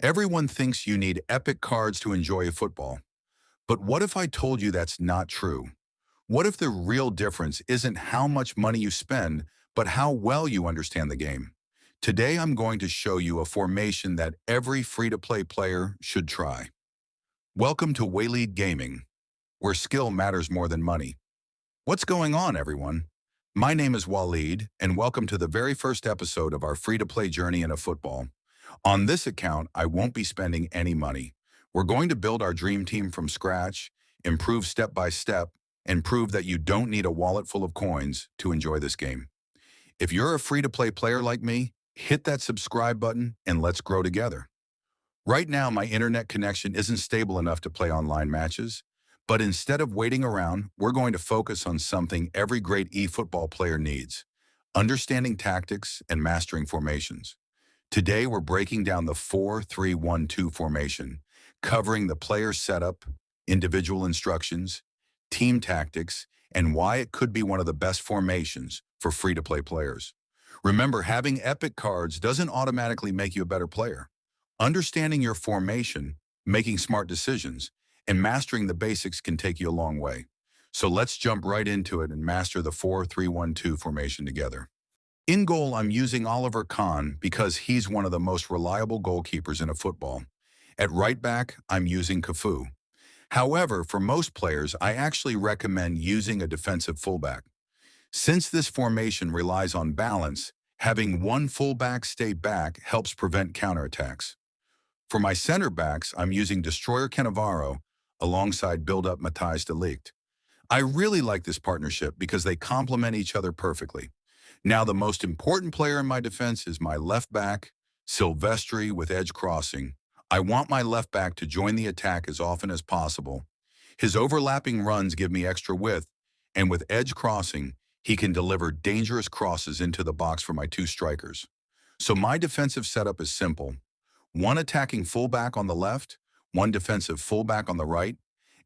Everyone thinks you need epic cards to enjoy football. But what if I told you that's not true? What if the real difference isn't how much money you spend, but how well you understand the game? Today, I'm going to show you a formation that every free-to-play player should try. Welcome to Waleed Gaming, where skill matters more than money. What's going on, everyone? My name is Waleed, and welcome to the very first episode of our free-to-play journey in football. On this account, I won't be spending any money. We're going to build our dream team from scratch, improve step by step, and prove that you don't need a wallet full of coins to enjoy this game. If you're a free-to-play player like me, hit that subscribe button and let's grow together. Right now, my internet connection isn't stable enough to play online matches, but instead of waiting around, we're going to focus on something every great eFootball player needs: understanding tactics and mastering formations. Today, we're breaking down the 4-3-1-2 formation, covering the player's setup, individual instructions, team tactics, and why it could be one of the best formations for free-to-play players. Remember, having epic cards doesn't automatically make you a better player. Understanding your formation, making smart decisions, and mastering the basics can take you a long way. So let's jump right into it and master the 4-3-1-2 formation together. In goal, I'm using Oliver Kahn because he's one of the most reliable goalkeepers in football. At right back, I'm using Cafu. However, for most players, I actually recommend using a defensive fullback. Since this formation relies on balance, having one fullback stay back helps prevent counterattacks. For my center backs, I'm using Destroyer Cannavaro alongside build-up Matthijs de Ligt. I really like this partnership because they complement each other perfectly. Now, the most important player in my defense is my left back, Silvestri with edge crossing. I want my left back to join the attack as often as possible. His overlapping runs give me extra width, and with edge crossing, he can deliver dangerous crosses into the box for my two strikers. So my defensive setup is simple: one attacking fullback on the left, one defensive fullback on the right,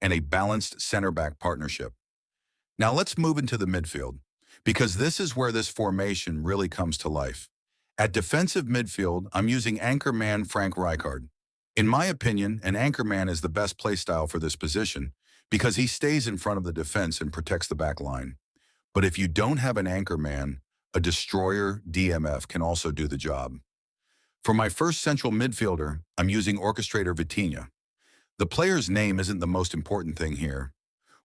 and a balanced center-back partnership. Now let's move into the midfield, because this is where this formation really comes to life. At defensive midfield, I'm using anchor man Frank Rijkaard. In my opinion, an anchor man is the best playstyle for this position because he stays in front of the defense and protects the back line. But if you don't have an anchor man, a destroyer DMF can also do the job. For my first central midfielder, I'm using orchestrator Vitinha. The player's name isn't the most important thing here.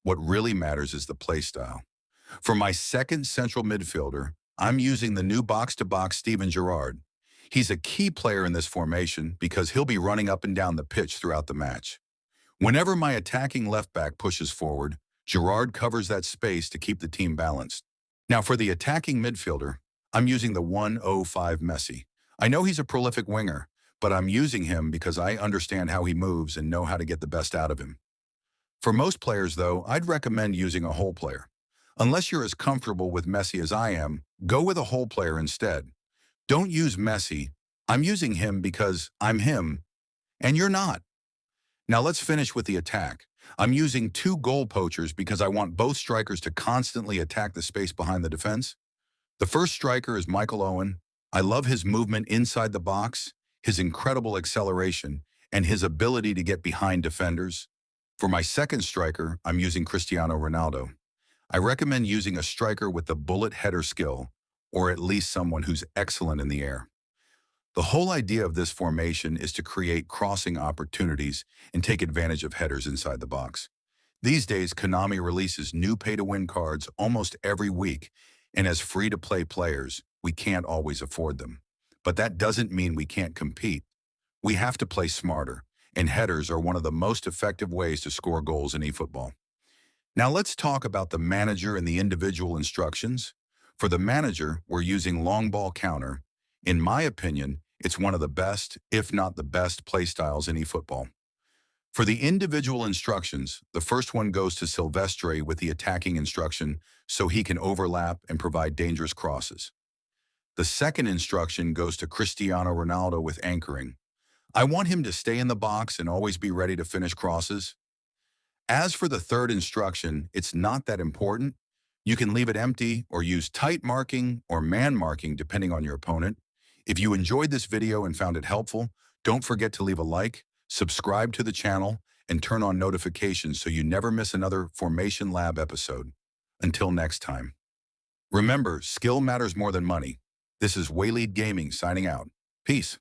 What really matters is the playstyle. For my second central midfielder, I'm using the new box-to-box Steven Gerrard. He's a key player in this formation because he'll be running up and down the pitch throughout the match. Whenever my attacking left back pushes forward, Gerrard covers that space to keep the team balanced. Now for the attacking midfielder, I'm using the 105 Messi. I know he's a prolific winger, but I'm using him because I understand how he moves and know how to get the best out of him. For most players, though, I'd recommend using a hole player. Unless you're as comfortable with Messi as I am, go with a hole player instead. Don't use Messi. I'm using him because I'm him, and you're not. Now let's finish with the attack. I'm using two goal poachers because I want both strikers to constantly attack the space behind the defense. The first striker is Michael Owen. I love his movement inside the box, his incredible acceleration, and his ability to get behind defenders. For my second striker, I'm using Cristiano Ronaldo. I recommend using a striker with the bullet header skill, or at least someone who's excellent in the air. The whole idea of this formation is to create crossing opportunities and take advantage of headers inside the box. These days, Konami releases new pay-to-win cards almost every week, and as free-to-play players, we can't always afford them. But that doesn't mean we can't compete. We have to play smarter, and headers are one of the most effective ways to score goals in eFootball. Now let's talk about the manager and the individual instructions. For the manager, we're using long ball counter. In my opinion, it's one of the best, if not the best, playstyles in eFootball. For the individual instructions, the first one goes to Silvestre with the attacking instruction so he can overlap and provide dangerous crosses. The second instruction goes to Cristiano Ronaldo with anchoring. I want him to stay in the box and always be ready to finish crosses. As for the third instruction, it's not that important. You can leave it empty or use tight marking or man marking depending on your opponent. If you enjoyed this video and found it helpful, Don't forget to leave a like, subscribe to the channel, and turn on notifications so you never miss another Formation Lab episode. Until next time. Remember, skill matters more than money. This is Waleed Gaming signing out. Peace.